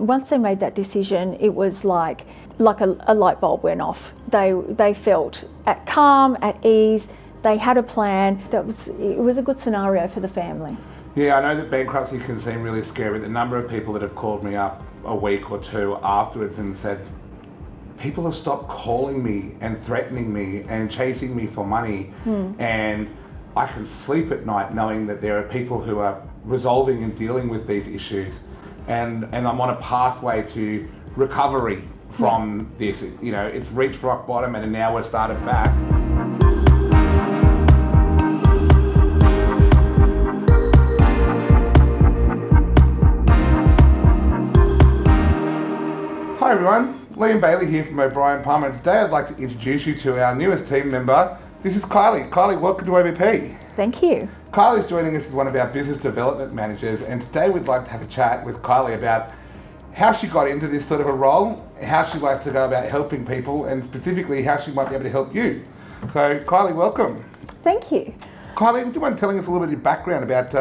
once they made that decision, it was like a light bulb went off. They felt at calm, at ease. They had a plan. It was a good scenario for the family. Yeah, I know that bankruptcy can seem really scary. The number of people that have called me up a week or two afterwards and said, people have stopped calling me and threatening me and chasing me for money, and I can sleep at night knowing that there are people who are resolving and dealing with these issues, and I'm on a pathway to recovery from this. You know, it's reached rock bottom and now we're started back. Hi everyone, Liam Bailey here from O'Brien Palmer, and today I'd like to introduce you to our newest team member. This is Kylie. Kylie, welcome to OBP. Thank you. Kylie's joining us as one of our business development managers, and today we'd like to have a chat with Kylie about how she got into this sort of a role, how she likes to go about helping people, and specifically how she might be able to help you. So Kylie, welcome. Thank you. Kylie, would you mind telling us a little bit of your background about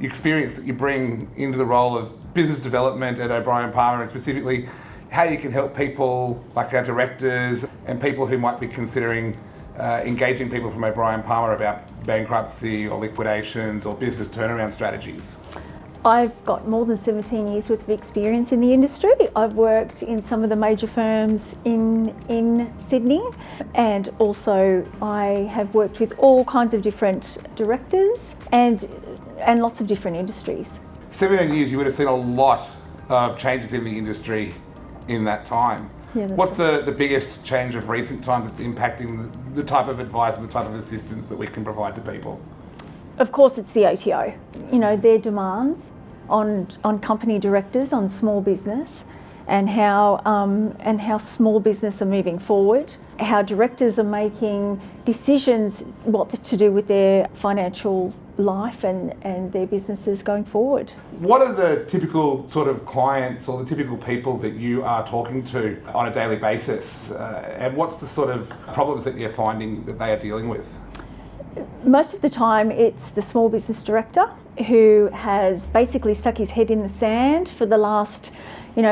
your experience that you bring into the role of business development at O'Brien Palmer, and specifically how you can help people like our directors and people who might be considering engaging people from O'Brien Palmer about bankruptcy or liquidations or business turnaround strategies? I've got more than 17 years worth of experience in the industry. I've worked in some of the major firms in Sydney, and also I have worked with all kinds of different directors and lots of different industries. 17 years, you would have seen a lot of changes in the industry in that time. Yeah, what's the biggest change of recent times that's impacting the type of advice and the type of assistance that we can provide to people? Of course, it's the ATO. You know, their demands on company directors, on small business, and how small business are moving forward, how directors are making decisions what to do with their financial life and their businesses going forward. What are the typical sort of clients or the typical people that you are talking to on a daily basis, and what's the sort of problems that you're finding that they are dealing with? Most of the time it's the small business director who has basically stuck his head in the sand for the last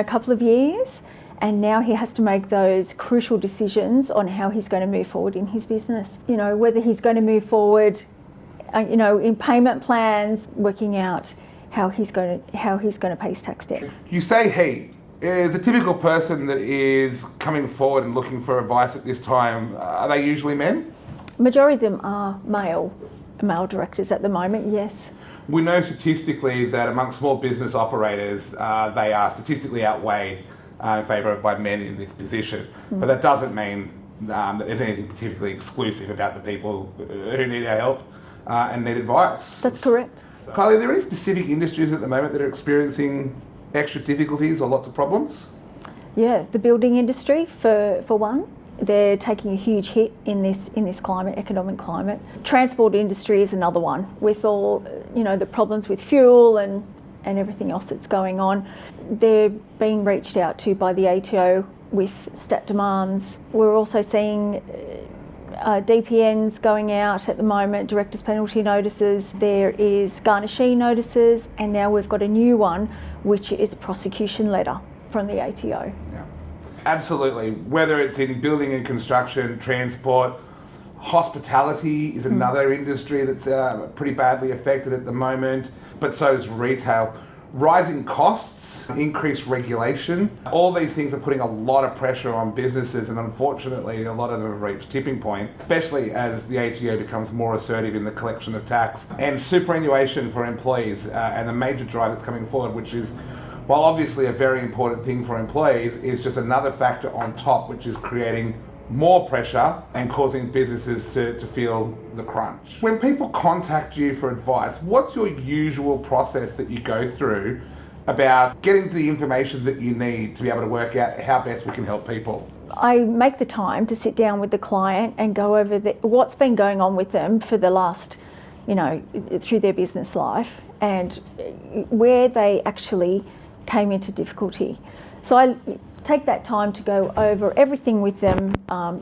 couple of years, and now he has to make those crucial decisions on how he's going to move forward in his business. You know, whether he's going to move forward in payment plans, working out how he's going to pay his tax debt. You say he. Is a typical person that is coming forward and looking for advice at this time, are they usually men? Majority of them are male directors at the moment, yes. We know statistically that among small business operators, they are statistically outweighed in favour of by men in this position. But that doesn't mean that there's anything particularly exclusive about the people who need our help and need advice. That's correct. Kylie, are there any specific industries at the moment that are experiencing extra difficulties or lots of problems? Yeah, the building industry for one. They're taking a huge hit in this climate, economic climate. Transport industry is another one, with all the problems with fuel and everything else that's going on. They're being reached out to by the ATO with stat demands. We're also seeing DPNs going out at the moment, directors' penalty notices. There is garnishee notices, and now we've got a new one, which is a prosecution letter from the ATO. Yeah. Absolutely. Whether it's in building and construction, transport, hospitality is another industry that's pretty badly affected at the moment, but so is retail. Rising costs, increased regulation, all these things are putting a lot of pressure on businesses, and unfortunately a lot of them have reached tipping point, especially as the ATO becomes more assertive in the collection of tax. And superannuation for employees and the major drive that's coming forward, which is, while obviously a very important thing for employees, is just another factor on top, which is creating more pressure and causing businesses to feel the crunch. When people contact you for advice, what's your usual process that you go through about getting the information that you need to be able to work out how best we can help people? I make the time to sit down with the client and go over what's been going on with them for the last, through their business life, and where they actually came into difficulty. So I take that time to go over everything with them.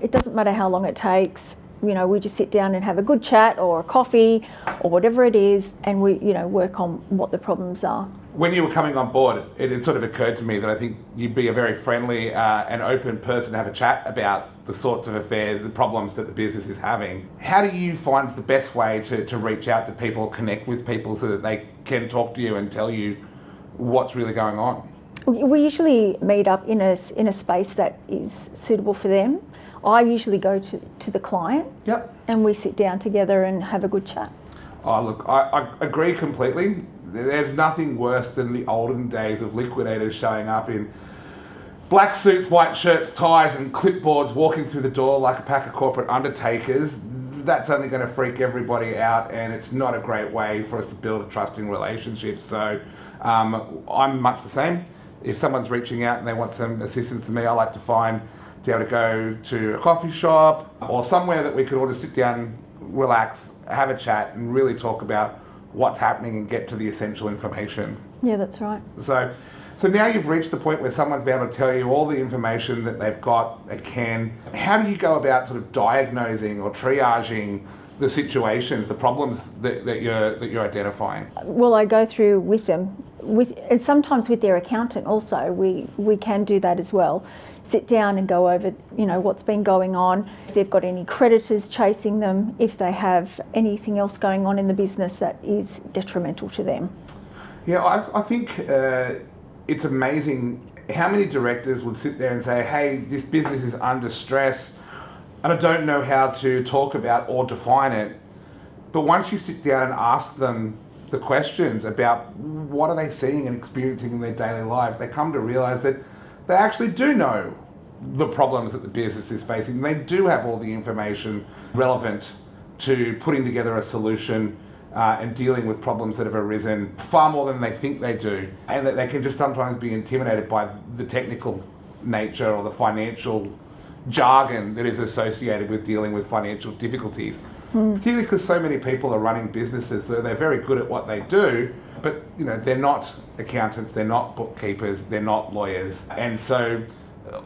It doesn't matter how long it takes. We just sit down and have a good chat or a coffee or whatever it is, and we work on what the problems are. When you were coming on board, it sort of occurred to me that I think you'd be a very friendly and open person to have a chat about the sorts of affairs, the problems that the business is having. How do you find the best way to reach out to people, connect with people so that they can talk to you and tell you what's really going on? We usually meet up in a space that is suitable for them. I usually go to the client. Yep. And we sit down together and have a good chat. Oh, look, I agree completely. There's nothing worse than the olden days of liquidators showing up in black suits, white shirts, ties and clipboards, walking through the door like a pack of corporate undertakers. That's only going to freak everybody out, and it's not a great way for us to build a trusting relationship. So I'm much the same. If someone's reaching out and they want some assistance from me, I like to be able to go to a coffee shop or somewhere that we could all just sit down, relax, have a chat and really talk about what's happening and get to the essential information. Yeah, that's right. So now you've reached the point where someone's been able to tell you all the information that they've got, they can. How do you go about sort of diagnosing or triaging the situations, the problems that you're identifying? Well, I go through with them, and sometimes with their accountant also. We can do that as well. Sit down and go over, what's been going on, if they've got any creditors chasing them, if they have anything else going on in the business that is detrimental to them. Yeah, I think it's amazing how many directors would sit there and say, hey, this business is under stress and I don't know how to talk about or define it. But once you sit down and ask them the questions about what are they seeing and experiencing in their daily life, they come to realize that they actually do know the problems that the business is facing. They do have all the information relevant to putting together a solution and dealing with problems that have arisen far more than they think they do, and that they can just sometimes be intimidated by the technical nature or the financial jargon that is associated with dealing with financial difficulties. Particularly because so many people are running businesses, so they're very good at what they do, but they're not accountants, they're not bookkeepers, they're not lawyers, and so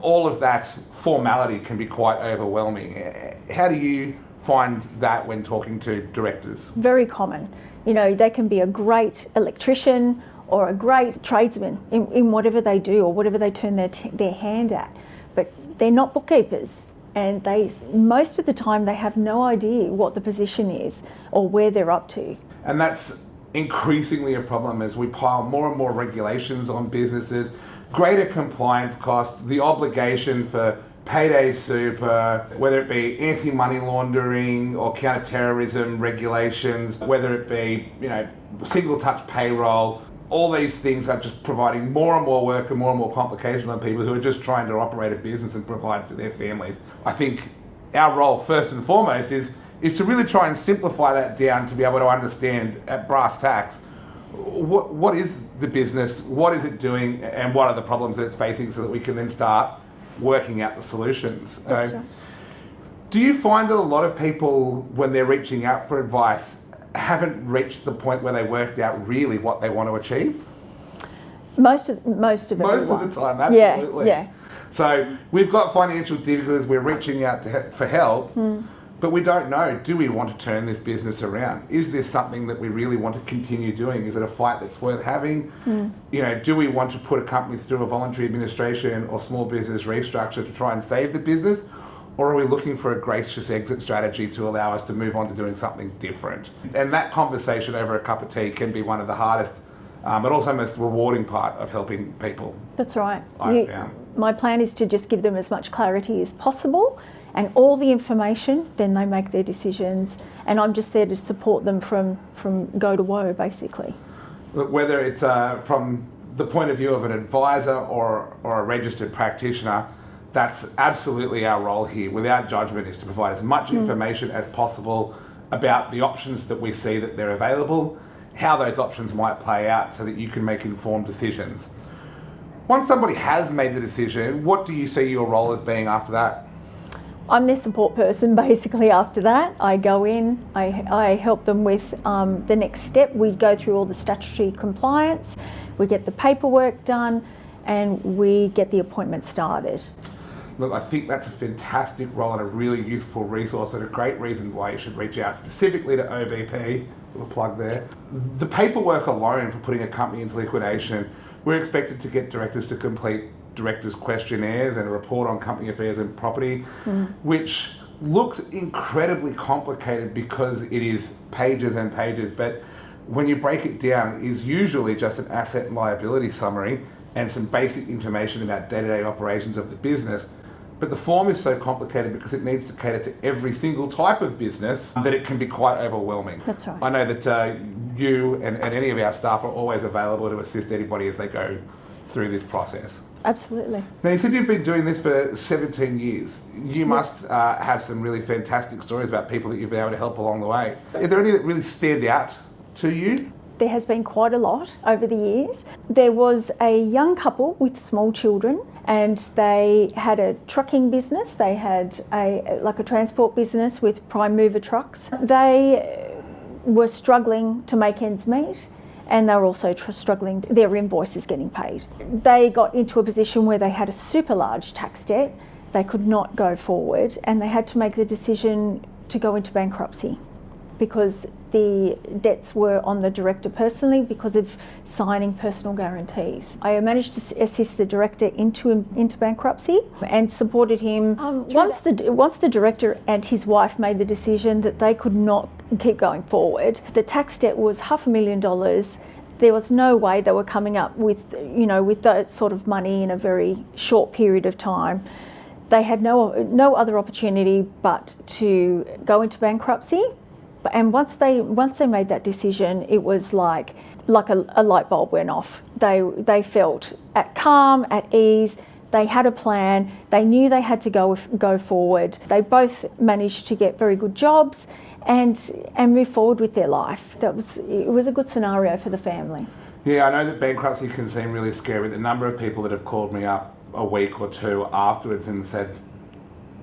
all of that formality can be quite overwhelming. How do you find that when talking to directors? Very common. They can be a great electrician or a great tradesman in whatever they do or whatever they turn their hand at, but they're not bookkeepers. And most of the time they have no idea what the position is or where they're up to. And that's increasingly a problem as we pile more and more regulations on businesses, greater compliance costs, the obligation for payday super, whether it be anti-money laundering or counter-terrorism regulations, whether it be single-touch payroll. All these things are just providing more and more work and more complications on people who are just trying to operate a business and provide for their families. I think our role, first and foremost, is to really try and simplify that down to be able to understand at brass tacks what is the business, what is it doing, and what are the problems that it's facing so that we can then start working out the solutions. That's right. Do you find that a lot of people, when they're reaching out for advice, haven't reached the point where they worked out really what they want to achieve? Most of everyone. Most of the time, absolutely. Yeah. So we've got financial difficulties, we're reaching out for help, but we don't know, do we want to turn this business around? Is this something that we really want to continue doing? Is it a fight that's worth having? Do we want to put a company through a voluntary administration or small business restructure to try and save the business? Or are we looking for a gracious exit strategy to allow us to move on to doing something different? And that conversation over a cup of tea can be one of the hardest, but also most rewarding part of helping people. That's right. I've found. My plan is to just give them as much clarity as possible and all the information, then they make their decisions. And I'm just there to support them from go to woe, basically. Whether it's from the point of view of an advisor or a registered practitioner, that's absolutely our role here. Without judgment, is to provide as much information as possible about the options that we see that they're available, how those options might play out so that you can make informed decisions. Once somebody has made the decision, what do you see your role as being after that? I'm their support person basically after that. I go in, I help them with the next step. We go through all the statutory compliance, we get the paperwork done, and we get the appointment started. Look, I think that's a fantastic role and a really useful resource and a great reason why you should reach out specifically to OBP. Little plug there. The paperwork alone for putting a company into liquidation, we're expected to get directors to complete directors' questionnaires and a report on company affairs and property, which looks incredibly complicated because it is pages and pages, but when you break it down, it is usually just an asset and liability summary and some basic information about day-to-day operations of the business. But the form is so complicated because it needs to cater to every single type of business that it can be quite overwhelming. That's right. I know that you and any of our staff are always available to assist anybody as they go through this process. Absolutely. Now, you said you've been doing this for 17 years. You must have some really fantastic stories about people that you've been able to help along the way. Is there any that really stand out to you? There has been quite a lot over the years. There was a young couple with small children and they had a trucking business. They had a transport business with prime mover trucks. They were struggling to make ends meet and they were also struggling, their invoices getting paid. They got into a position where they had a super large tax debt. They could not go forward and they had to make the decision to go into bankruptcy because the debts were on the director personally because of signing personal guarantees. I managed to assist the director into bankruptcy and supported him. Once the director and his wife made the decision that they could not keep going forward, the tax debt was $500,000. There was no way they were coming up with that sort of money in a very short period of time. They had no other opportunity but to go into bankruptcy. And once they made that decision, it was like a light bulb went off. They felt calm, at ease. They had a plan. They knew they had to go forward. They both managed to get very good jobs and move forward with their life. It was a good scenario for the family. Yeah, I know that bankruptcy can seem really scary. The number of people that have called me up a week or two afterwards and said,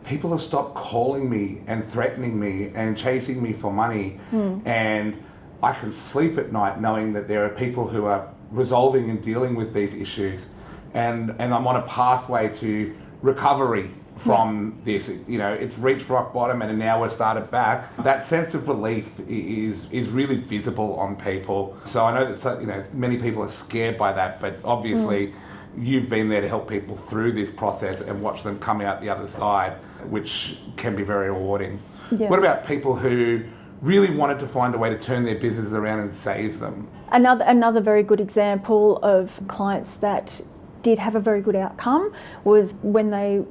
people have stopped calling me and threatening me and chasing me for money, and I can sleep at night knowing that there are people who are resolving and dealing with these issues, and I'm on a pathway to recovery from this. It's reached rock bottom and now we're started back. That sense of relief is really visible on people. So I know that many people are scared by that, but obviously you've been there to help people through this process and watch them come out the other side, which can be very rewarding. Yeah. What about people who really wanted to find a way to turn their businesses around and save them? Another very good example of clients that did have a very good outcome was when they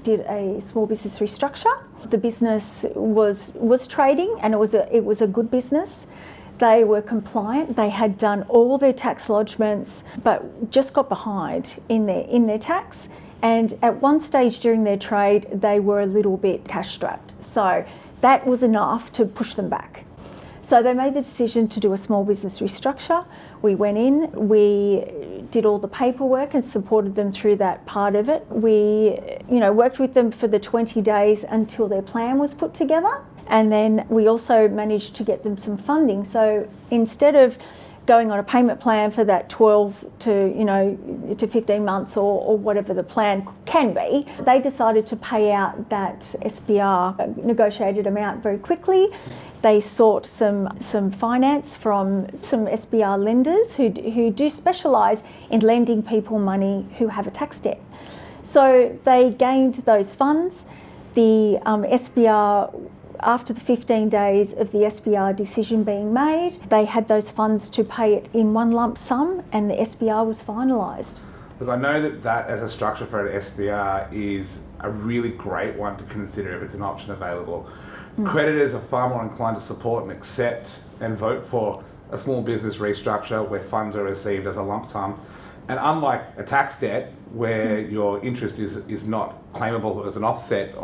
did a small business restructure. The business was trading and it was a good business. They were compliant. They had done all their tax lodgements, but just got behind in their tax. And at one stage during their trade, they were a little bit cash strapped. So that was enough to push them back. So they made the decision to do a small business restructure. We went in, we did all the paperwork and supported them through that part of it. We, worked with them for the 20 days until their plan was put together. And then we also managed to get them some funding. So instead of going on a payment plan for that 12 to 15 months or whatever the plan can be, they decided to pay out that SBR negotiated amount very quickly. They sought some finance from some SBR lenders who do specialise in lending people money who have a tax debt. So they gained those funds. The SBR, after the 15 days of the SBR decision being made, they had those funds to pay it in one lump sum and the SBR was finalised. Look, I know that as a structure for an SBR is a really great one to consider if it's an option available. Creditors are far more inclined to support and accept and vote for a small business restructure where funds are received as a lump sum. And unlike a tax debt where your interest is not claimable as an offset,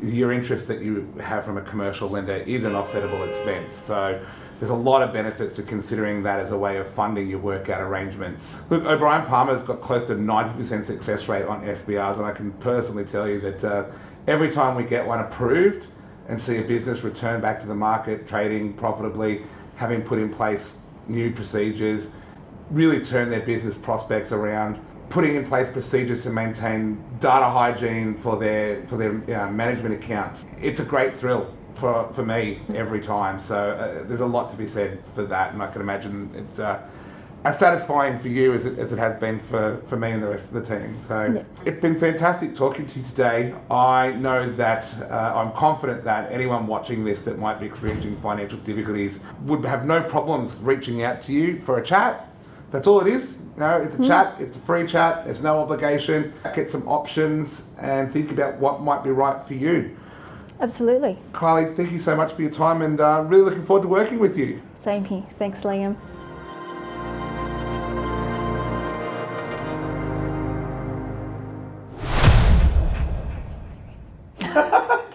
your interest that you have from a commercial lender is an offsettable expense. So there's a lot of benefits to considering that as a way of funding your workout arrangements. Look, O'Brien Palmer's got close to 90% success rate on SBRs, and I can personally tell you that every time we get one approved and see a business return back to the market, trading profitably, having put in place new procedures, really turn their business prospects around, putting in place procedures to maintain data hygiene for their management accounts. It's a great thrill for me every time. So there's a lot to be said for that, and I can imagine it's as satisfying for you as it has been for me and the rest of the team. So It's been fantastic talking to you today. I know that I'm confident that anyone watching this that might be experiencing financial difficulties would have no problems reaching out to you for a chat. That's all it is. It's a chat, it's a free chat, there's no obligation. Get some options and think about what might be right for you. Absolutely. Kylie, thank you so much for your time, and really looking forward to working with you. Same here. Thanks, Liam.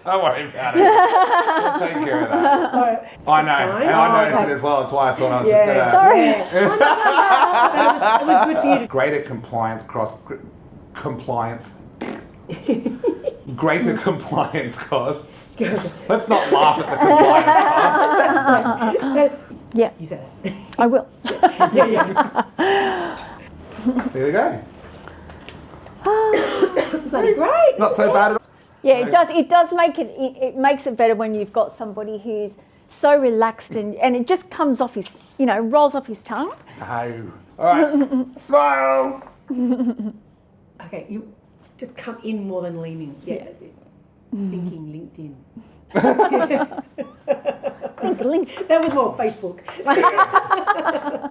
Don't worry about it. We'll take care of that. I know. And I noticed it as well. That's why I thought I was just going to... Sorry. It was good for you to... Greater compliance greater compliance costs. Let's not laugh at the compliance costs. Yeah. You said it. I will. There we go. Bloody great. Not so bad at all. Yeah, it does make it makes it better when you've got somebody who's so relaxed and it just comes off his, rolls off his tongue. No. All right. Smile. Okay, you just come in more than leaning. Yeah, that's it. Thinking LinkedIn. Think LinkedIn. That was more Facebook.